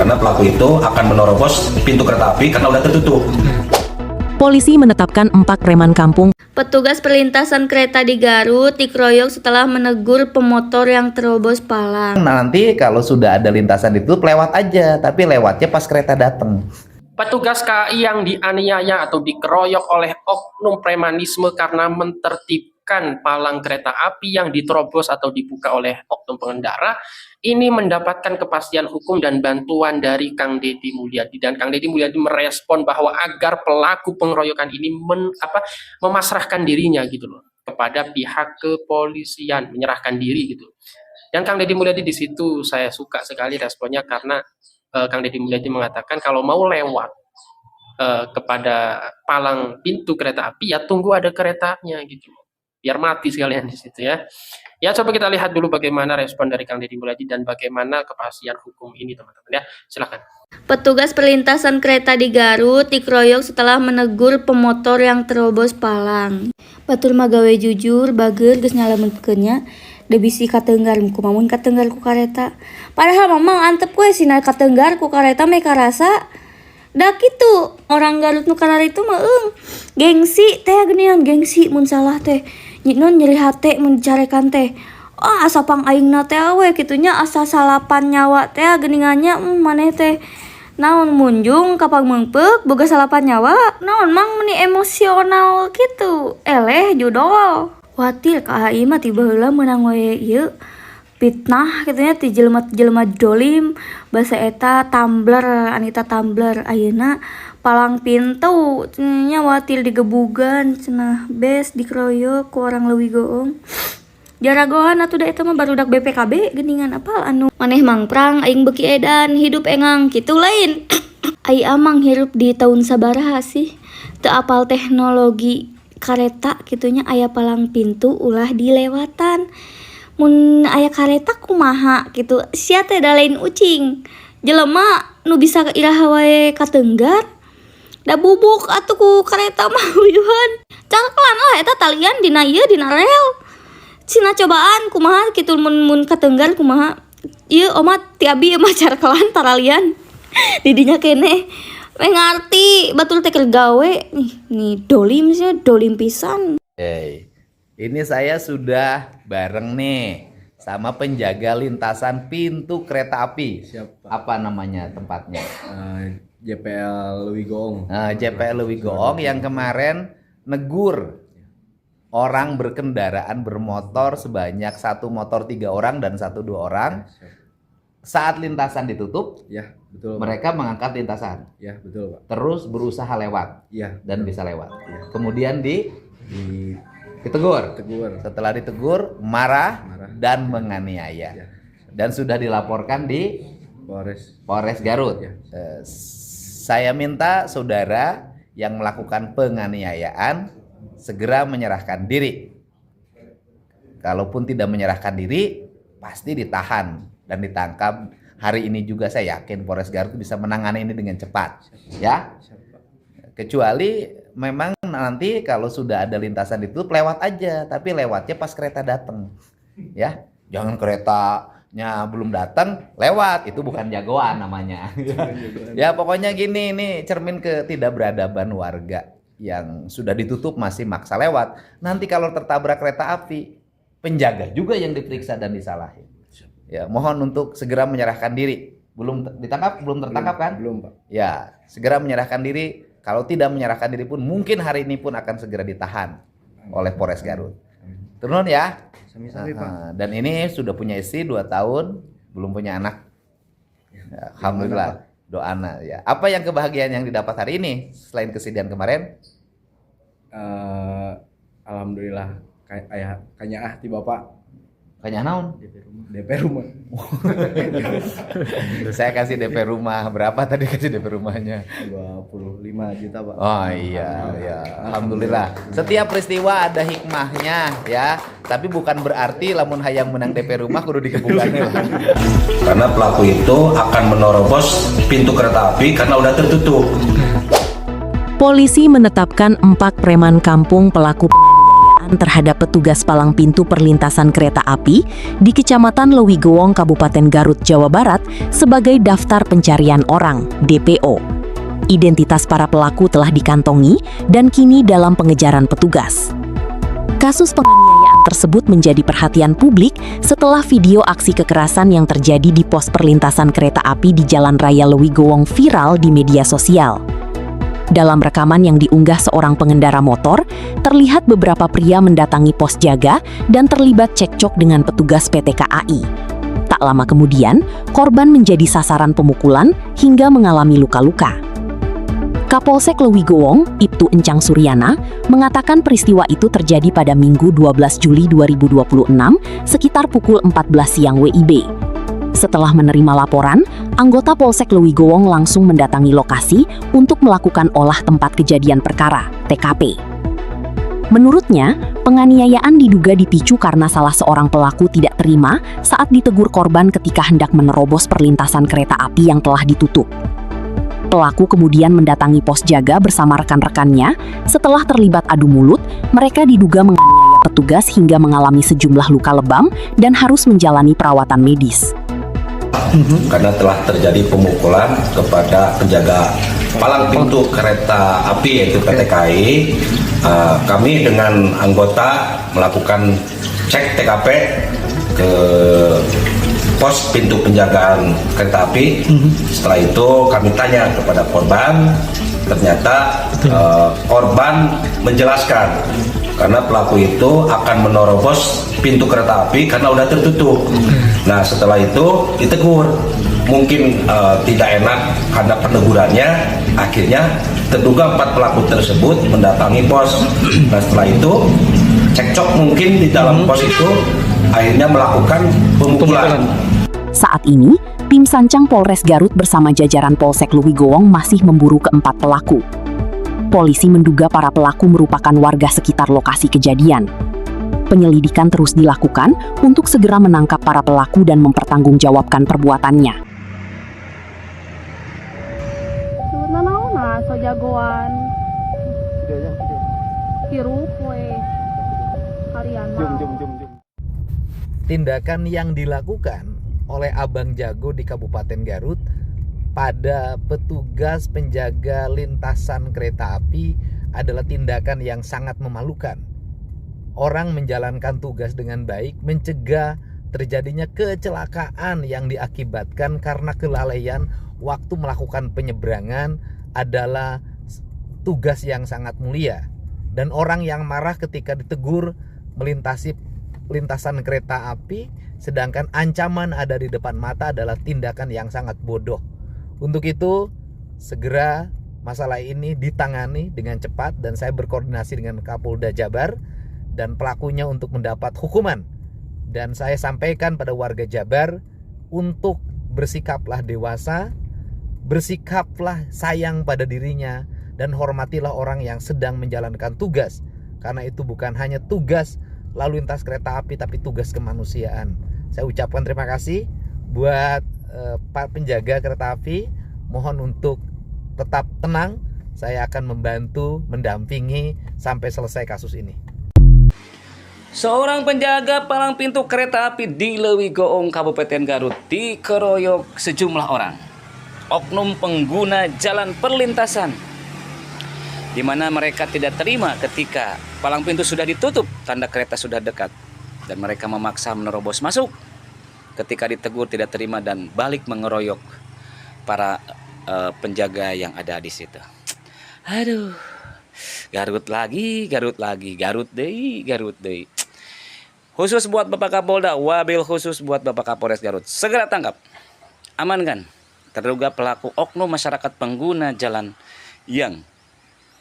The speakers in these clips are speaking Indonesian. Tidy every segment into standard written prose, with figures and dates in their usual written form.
karena pelaku itu akan menerobos pintu kereta api karena udah tertutup. Polisi menetapkan 4 preman kampung. Petugas perlintasan kereta di Garut dikeroyok setelah menegur pemotor yang terobos palang. Nah, nanti kalau sudah ada lintasan ditutup lewat aja, tapi lewatnya pas kereta datang. Petugas KAI yang dianiaya atau dikeroyok oleh oknum premanisme karena mentertibkan palang kereta api yang diterobos atau dibuka oleh oknum pengendara ini mendapatkan kepastian hukum dan bantuan dari Kang Deddy Mulyadi, dan Kang Deddy Mulyadi merespon bahwa agar pelaku pengeroyokan ini memasrahkan dirinya gitu loh kepada pihak kepolisian, menyerahkan diri gitu. Dan Kang Deddy Mulyadi di situ saya suka sekali responnya karena Kang Deddy Mulyadi mengatakan kalau mau lewat kepada palang pintu kereta api ya tunggu ada keretanya gitu, biar mati sekalian di situ ya. Ya coba kita lihat dulu bagaimana respon dari Kang Deddy Mulyadi dan bagaimana kepastian hukum ini teman-teman ya. Silakan. Petugas perlintasan kereta di Garut dikeroyok setelah menegur pemotor yang terobos palang. Batur magawe jujur, bager geus nyalametkeunnya. Da bisi katenggar kumamun katenggar ku kareta. Padahal mamang antep we sina katenggar ku kareta me karasa. Da kitu orang Garut nu kalar itu mah gengsi teh geuningan gengsi mun salah teh. Nyieun nyeri hate mun dicarekan teh. Oh asa pang aingna teh we kitunya asa salapan nyawa teh geuningannya maneh teh. Naon munjung kapag meungpeuk boga salapan nyawa, naon mang meni emosional kitu. Eleh judol. Watir ka ieu mah tiba heula meunang we ieu fitnah kitunya ti jelema-jelema dolim basa eta Tumblr, Anita Tumblr ayeuna palang pintu nya watir digebugan cenah bes dikeroyok ku orang leuwih goong. Jaragoan atuh da eta mah barudak BPKB geuningan apal anu maneh mangprang aing beuki edan hidup engang kitu lain. Ai amang hirup di tahun sabaraha sih teu apal teknologi kareta kitunya aya palang pintu ulah dilewatan. Mun aya kareta kumaha gitu sia teh da lain ucing jelema nu bisa iraha wae katenggar da bubuk atuh ku kareta mah uyuhan cangklan lah eta talian dina ieu dina rel cina cobaan kumaha kitu mun katenggar kumaha ieu oma ti abi mah cangklan taralian didinya keneh we ngarti batul teh keur gawe nih dolim sih dolim pisan. Ini saya sudah bareng nih sama penjaga lintasan pintu kereta api. Siapa? Apa namanya tempatnya? JPL Leuwih Goong. JPL Leuwih Goong yang kemarin negur orang berkendaraan bermotor sebanyak 1 motor 3 orang dan 1 2 orang. Saat lintasan ditutup, Ya, betul. mereka mengangkat lintasan. Ya, betul, Pak. Terus berusaha lewat Ya, dan bisa lewat. Ya. Kemudian ditegur. Tegur. Setelah ditegur, marah Marah. dan menganiaya. Ya. Dan sudah dilaporkan di Polres Garut. Ya. Saya minta saudara yang melakukan penganiayaan segera menyerahkan diri. Kalaupun tidak menyerahkan diri, pasti ditahan dan ditangkap. Hari ini juga saya yakin Polres Garut bisa menangani ini dengan cepat. Ya. Kecuali memang nanti kalau sudah ada lintasan ditutup lewat aja, tapi lewatnya pas kereta datang. Ya, jangan keretanya belum datang lewat, itu bukan jagoan namanya. Ya pokoknya gini, ini cermin ketidakberadaban warga yang sudah ditutup masih maksa lewat. Nanti kalau tertabrak kereta api, penjaga juga yang diperiksa dan disalahin. Ya, mohon untuk segera menyerahkan diri. Belum ditangkap, belum tertangkap kan? Belum, Pak. Ya, segera menyerahkan diri. Kalau tidak menyerahkan diri pun mungkin hari ini pun akan segera ditahan oleh Polres Garut. Turun ya. Sami-sami, Pak. Dan ini sudah punya istri 2 tahun, belum punya anak. Ya, alhamdulillah. Doana ya. Apa yang kebahagiaan yang didapat hari ini selain kesedihan kemarin? Alhamdulillah kayaknya ti Bapak Kayaknya naon? DP rumah. Saya kasih DP rumah berapa tadi kasih DP rumahnya? 25 juta, Pak. Oh iya, ya. Alhamdulillah. Setiap peristiwa ada hikmahnya ya. Tapi bukan berarti lamun hayang menang DP rumah kudu dikebukan lah. Karena pelaku itu akan menerobos pintu kereta api karena udah tertutup. Polisi menetapkan 4 preman kampung pelaku penganiayaan terhadap petugas palang pintu perlintasan kereta api di Kecamatan Lewigowong, Kabupaten Garut, Jawa Barat sebagai daftar pencarian orang (DPO). Identitas para pelaku telah dikantongi dan kini dalam pengejaran petugas. Kasus penganiayaan tersebut menjadi perhatian publik setelah video aksi kekerasan yang terjadi di pos perlintasan kereta api di Jalan Raya Lewigowong viral di media sosial. Dalam rekaman yang diunggah seorang pengendara motor, terlihat beberapa pria mendatangi pos jaga dan terlibat cekcok dengan petugas PT KAI. Tak lama kemudian, korban menjadi sasaran pemukulan hingga mengalami luka-luka. Kapolsek Lewigowong, Ibtu Encang Suryana, mengatakan peristiwa itu terjadi pada Minggu 12 Juli 2026 sekitar pukul 14 siang WIB. Setelah menerima laporan, anggota Polsek Lewigowong langsung mendatangi lokasi untuk melakukan olah tempat kejadian perkara, TKP. Menurutnya, penganiayaan diduga dipicu karena salah seorang pelaku tidak terima saat ditegur korban ketika hendak menerobos perlintasan kereta api yang telah ditutup. Pelaku kemudian mendatangi pos jaga bersama rekan-rekannya. Setelah terlibat adu mulut, mereka diduga menganiaya petugas hingga mengalami sejumlah luka lebam dan harus menjalani perawatan medis. Karena telah terjadi pemukulan kepada penjaga palang pintu kereta api yaitu PT KAI, kami dengan anggota melakukan cek TKP ke pos pintu penjagaan kereta api. Setelah itu kami tanya kepada korban, ternyata korban menjelaskan karena pelaku itu akan menerobos pintu kereta api karena udah tertutup. Nah setelah itu ditegur, mungkin tidak enak karena penegurannya, akhirnya terduga 4 pelaku tersebut mendatangi pos. Nah setelah itu cekcok mungkin di dalam pos itu, akhirnya melakukan pemukulan. Saat ini, tim Sancang Polres Garut bersama jajaran Polsek Lewigowong masih memburu keempat pelaku. Polisi menduga para pelaku merupakan warga sekitar lokasi kejadian. Penyelidikan terus dilakukan untuk segera menangkap para pelaku dan mempertanggungjawabkan perbuatannya. Naon so jagoan. Hirup we. Kalian mah. Tindakan yang dilakukan oleh Abang Jago di Kabupaten Garut pada petugas penjaga lintasan kereta api adalah tindakan yang sangat memalukan. Orang menjalankan tugas dengan baik, mencegah terjadinya kecelakaan yang diakibatkan karena kelalaian waktu melakukan penyeberangan adalah tugas yang sangat mulia. Dan orang yang marah ketika ditegur melintasi lintasan kereta api, sedangkan ancaman ada di depan mata adalah tindakan yang sangat bodoh. Untuk itu, segera masalah ini ditangani dengan cepat dan saya berkoordinasi dengan Kapolda Jabar dan pelakunya untuk mendapat hukuman. Dan saya sampaikan pada warga Jabar untuk bersikaplah dewasa, bersikaplah sayang pada dirinya, dan hormatilah orang yang sedang menjalankan tugas. Karena itu bukan hanya tugas lalu lintas kereta api, tapi tugas kemanusiaan. Saya ucapkan terima kasih buat Pak penjaga kereta api. Mohon untuk tetap tenang. Saya akan membantu, mendampingi sampai selesai kasus ini. Seorang penjaga palang pintu kereta api di Lewigowong, Kabupaten Garut dikeroyok sejumlah orang. Oknum pengguna jalan perlintasan, di mana mereka tidak terima ketika palang pintu sudah ditutup, tanda kereta sudah dekat, dan mereka memaksa menerobos masuk. Ketika ditegur tidak terima dan balik mengeroyok para penjaga yang ada di situ. Aduh, Garut lagi, Garut deh. Khusus buat Bapak Kapolda, wabil khusus buat Bapak Kapolres Garut. Segera tangkap, amankan terduga pelaku oknum masyarakat pengguna jalan yang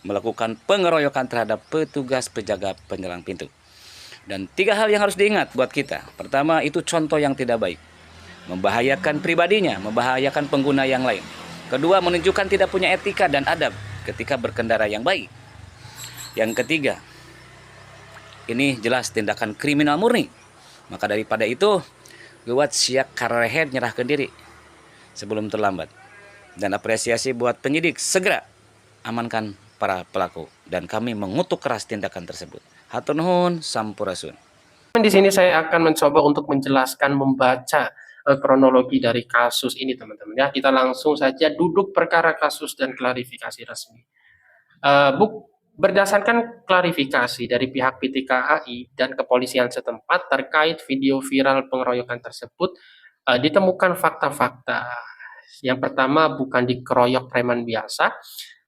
melakukan pengeroyokan terhadap petugas penjaga penyelang pintu. Dan 3 hal yang harus diingat buat kita. Pertama, itu contoh yang tidak baik, membahayakan pribadinya, membahayakan pengguna yang lain. Kedua, menunjukkan tidak punya etika dan adab ketika berkendara yang baik. Yang ketiga, ini jelas tindakan kriminal murni. Maka daripada itu, guat siap karehet nyerahkan diri sebelum terlambat. Dan apresiasi buat penyidik, segera amankan para pelaku. Dan kami mengutuk keras tindakan tersebut. Hatur nuhun, sampurasun. Di sini saya akan mencoba untuk menjelaskan, membaca kronologi dari kasus ini, teman-teman. Ya, kita langsung saja duduk perkara kasus dan klarifikasi resmi. Berdasarkan klarifikasi dari pihak PT KAI dan kepolisian setempat terkait video viral pengeroyokan tersebut, ditemukan fakta-fakta. Yang pertama, bukan dikeroyok preman biasa,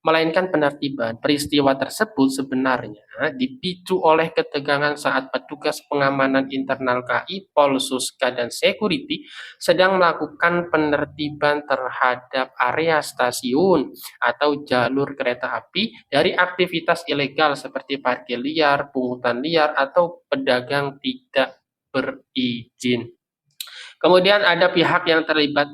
melainkan penertiban. Peristiwa tersebut sebenarnya dipicu oleh ketegangan saat petugas pengamanan internal KAI, Polsuska, dan Security sedang melakukan penertiban terhadap area stasiun atau jalur kereta api dari aktivitas ilegal seperti parkir liar, pungutan liar, atau pedagang tidak berizin. Kemudian ada pihak yang terlibat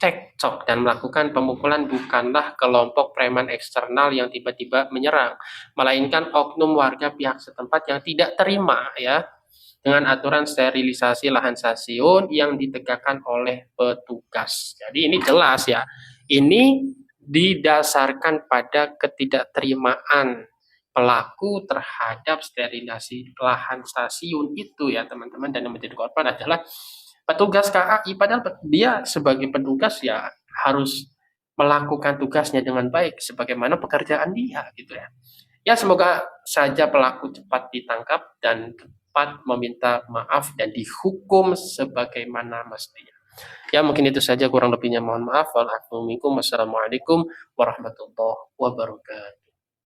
cekcok dan melakukan pemukulan bukanlah kelompok preman eksternal yang tiba-tiba menyerang, melainkan oknum warga pihak setempat yang tidak terima ya dengan aturan sterilisasi lahan stasiun yang ditegakkan oleh petugas. Jadi ini jelas ya, ini didasarkan pada ketidakterimaan pelaku terhadap sterilisasi lahan stasiun itu ya teman-teman, dan yang menjadi korban adalah petugas KAI, padahal dia sebagai petugas ya harus melakukan tugasnya dengan baik sebagaimana pekerjaan dia gitu ya. Ya semoga saja pelaku cepat ditangkap dan cepat meminta maaf dan dihukum sebagaimana mestinya. Ya mungkin itu saja, kurang lebihnya mohon maaf. Wassalamualaikum warahmatullahi wabarakatuh.